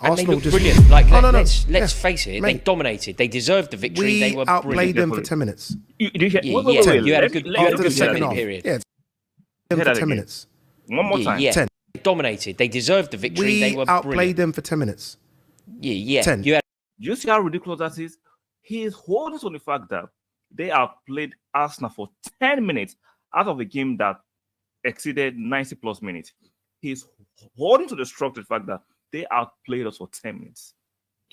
And Arsenal they look brilliant. Like, let's face it, mate, they dominated. They deserved the victory. They were outplayed brilliant. them for 10 minutes. Wait, You had a good Second half. period. Yeah, them for 10 minutes. One more time. 10. They dominated. They deserved the victory. They were outplayed brilliant. them for 10 minutes. 10. Do you see how ridiculous that is? He is holding on the fact that they outplayed Arsenal for 10 minutes out of a game that exceeded 90 plus minutes. He's holding to the structured fact that they outplayed us for 10 minutes.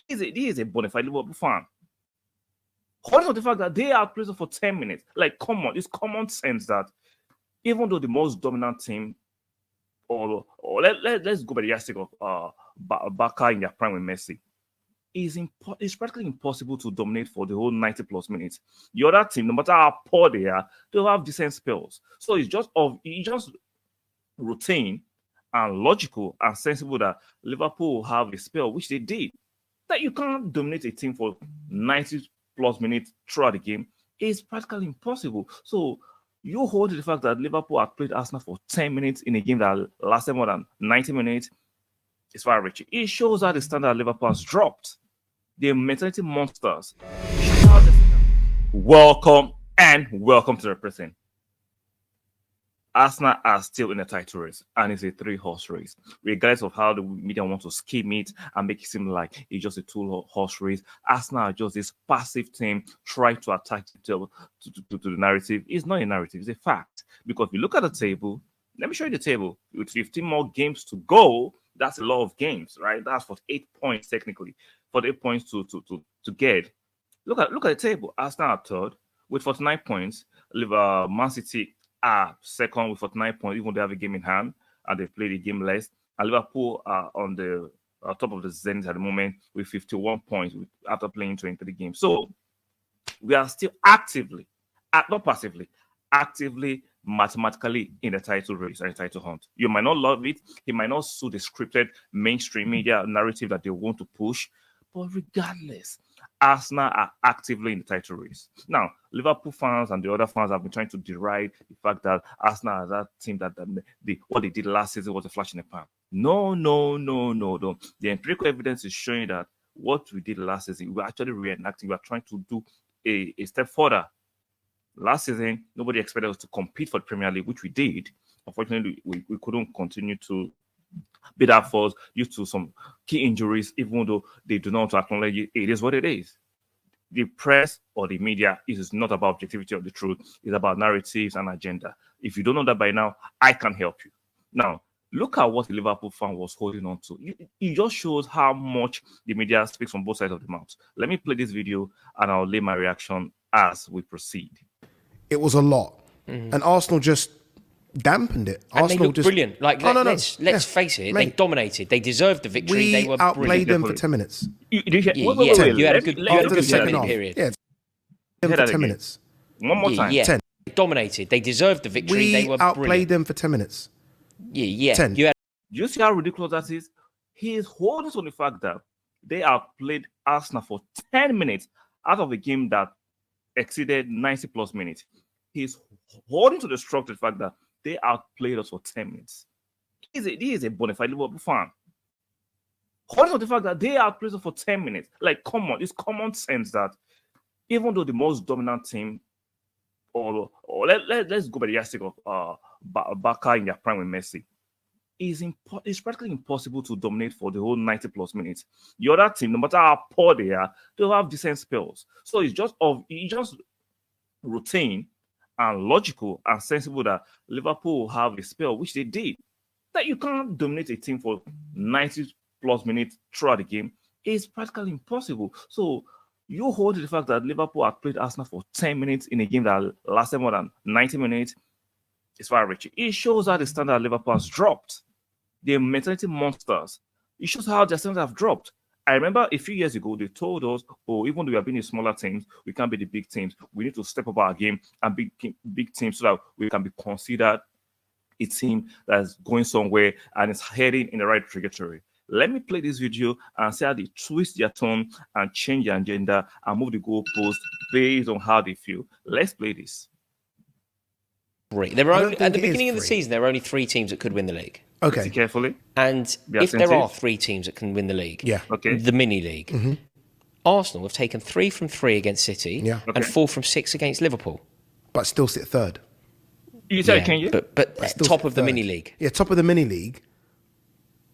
He is a bona fide Liverpool fan. Holding to the fact that they outplayed us for 10 minutes. Like, come on, it's common sense that even though the most dominant team, let's go by the yardstick of Barca in their prime with Messi, it's practically impossible to dominate for the whole 90 plus minutes. The other team, no matter how poor they are, they'll have decent spells. So it's just routine and logical and sensible that Liverpool will have a spell, which they did. That you can't dominate a team for 90 plus minutes throughout the game is practically impossible. So you hold the fact that Liverpool had played Arsenal for 10 minutes in a game that lasted more than 90 minutes. It's far-reaching. It shows how the standard of Liverpool has dropped. The mentality monsters. Welcome to the person. Arsenal are still in a title race, and it's a 3-horse race. Regardless of how the media want to skim it and make it seem like it's just a 2-horse race, Arsenal are just this passive team trying to attack to the narrative. It's not a narrative, it's a fact. Because if you look at the table, let me show you the table. With 15 more games to go, that's a lot of games, right? That's for 8 points technically. For 8 points to get. Look at the table. Arsenal are third with 49 points. Man City are second with 49 points, even though they have a game in hand and they played a game less. And Liverpool are on the top of the Zenith at the moment with 51 points after playing 23 games. So we are still actively, not passively, actively, mathematically in the title race and the title hunt. You might not love it. It might not suit the scripted mainstream media narrative that they want to push. But regardless, Arsenal are actively in the title race. Now, Liverpool fans and the other fans have been trying to deride the fact that Arsenal is that team that what they did last season was a flash in the pan. No. The empirical evidence is showing that what we did last season, we're actually reenacting. We're trying to do a step further. Last season, nobody expected us to compete for the Premier League, which we did. Unfortunately, we couldn't continue to be that force due to some key injuries, even though they do not acknowledge it. It is what it is. The press or the media is not about objectivity or the truth. It's about narratives and agenda. If you don't know that by now, I can help you. Now, look at what the Liverpool fan was holding on to. It just shows how much the media speaks from both sides of the mouth. Let me play this video and I'll lay my reaction as we proceed. It was a lot. And Arsenal just dampened it. And Arsenal they look just brilliant. Like, let's face it, they dominated. They deserved the victory. They were outplayed brilliant. them for 10 minutes. You had a good second period. Yeah, them for 10 minutes. One more time. 10. They dominated. They deserved the victory. They were outplayed brilliant. them for 10 minutes. 10. Do you see how ridiculous that is? He is holding on the fact that they outplayed Arsenal for 10 minutes out of a game that exceeded 90 plus minutes. He's holding to the structured fact that they outplayed us for 10 minutes. He is a bona fide Liverpool fan. Holding to the fact that they outplayed us for 10 minutes. Like, come on, it's common sense that even though the most dominant team, let's go by the yardstick of Barca in their prime with Messi, it's practically impossible to dominate for the whole 90 plus minutes. The other team, no matter how poor they are, they'll have decent spells. So it's just routine and logical and sensible that Liverpool will have a spell, which they did. That you can't dominate a team for 90 plus minutes throughout the game is practically impossible. So you hold the fact that Liverpool had played Arsenal for 10 minutes in a game that lasted more than 90 minutes. It's far-reaching. It shows how the standard of Liverpool has dropped. The mentality monsters. It shows how their standards have dropped. I remember a few years ago, they told us, even though we have been in smaller teams, we can't be the big teams. We need to step up our game and be big teams so that we can be considered a team that's going somewhere and is heading in the right trajectory. Let me play this video and see how they twist their tone and change their agenda and move the goalposts based on how they feel. Let's play this. There were at the beginning of the season, there were only 3 teams that could win the league. Okay. Listen carefully. And Be if there are attentive. 3 teams that can win the league, Yeah. Okay. the mini league, Arsenal have taken 3 from 3 against City Yeah. and 4 from 6 against Liverpool. But still sit third. You said, Yeah, can you? but Still top sit of the third. mini league. Yeah, top of the mini league.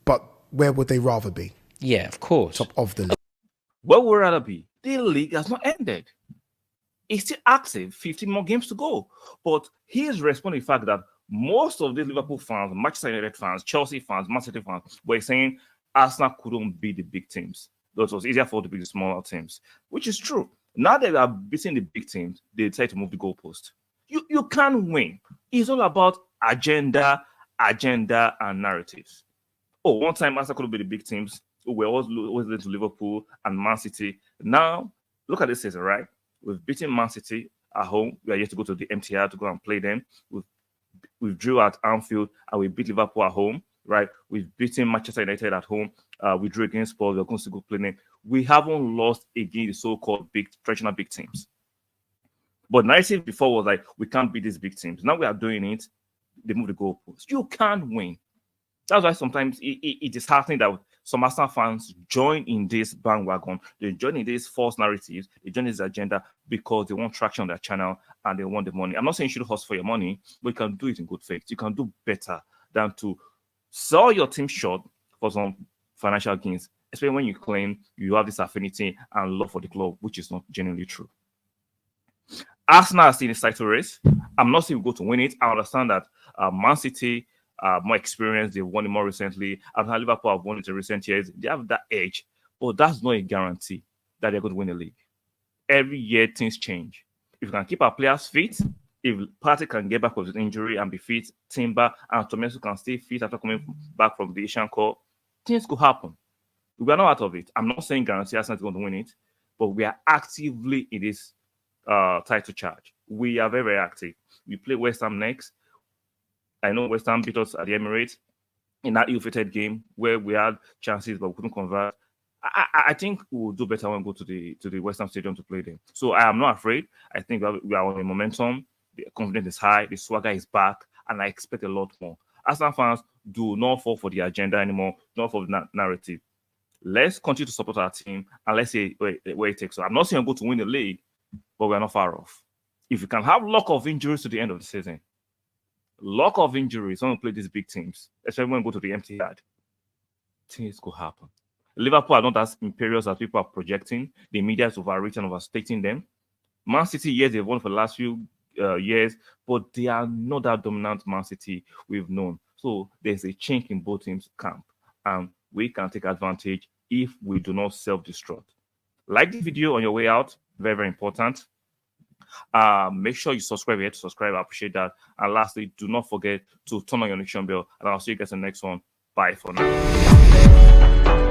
But where would they rather be? Yeah, of course. Top of the league. Where would rather be? The league has not ended. It's still active, 15 more games to go. But he's responding to the fact that most of the Liverpool fans, Manchester United fans, Chelsea fans, Man City fans were saying Arsenal couldn't beat the big teams. That was easier for them to beat the smaller teams, which is true. Now that they are beating the big teams, they decide to move the goalpost. You can't win. It's all about agenda, and narratives. Oh, one time Arsenal couldn't beat the big teams. We're always losing to Liverpool and Man City. Now, look at this season, right? We've beaten Man City at home. We are yet to go to the MTR to go and play them. We've drew at Anfield and we beat Liverpool at home, right? We've beaten Manchester United at home. We drew against Spurs. We're going to go play them. We haven't lost against the so-called traditional big teams. But narrative before was like, we can't beat these big teams. Now we are doing it. They move the goalposts. You can't win. That's why sometimes it is happening that some Arsenal fans join in this bandwagon. They join in these false narratives. They join this agenda because they want traction on their channel and they want the money. I'm not saying you should hustle for your money, but you can do it in good faith. You can do better than to sell your team short for some financial gains, especially when you claim you have this affinity and love for the club, which is not genuinely true. Arsenal are still in the title race. I'm not saying we go to win it. I understand that Man City more experienced, they've won it more recently. And Liverpool have won it in recent years. They have that edge, but that's not a guarantee that they're going to win the league. Every year, things change. If we can keep our players fit, if Partey can get back with his injury and be fit, Timber and Tomiyasu can stay fit after coming back from the Asian Cup, things could happen. We are not out of it. I'm not saying guarantee Arsenal is going to win it, but we are actively in this title charge. We are very, very active. We play West Ham next. I know West Ham beat us at the Emirates in that ill-fated game where we had chances but we couldn't convert. I think we will do better when we go to the West Ham Stadium to play them. So I am not afraid. I think we are on the momentum. The confidence is high. The swagger is back, and I expect a lot more. Arsenal fans, do not fall for the agenda anymore. Do not fall for the narrative. Let's continue to support our team and let's see where it takes us. I'm not saying I'm going to win the league, but we're not far off. If we can have luck of injuries to the end of the season, luck of injuries when we play these big teams, especially when we go to the empty yard, things could happen. Liverpool are not as imperious as people are projecting. The media is overreaching, overstating them. Man City, yes, they've won for the last few years, but they are not that dominant Man City we've known. So there's a chink in both teams' camp, and we can take advantage if we do not self-destruct. Like the video on your way out, very, very important. Make sure you subscribe here to subscribe. I appreciate that. And lastly, do not forget to turn on your notification bell. And I'll see you guys in the next one. Bye for now.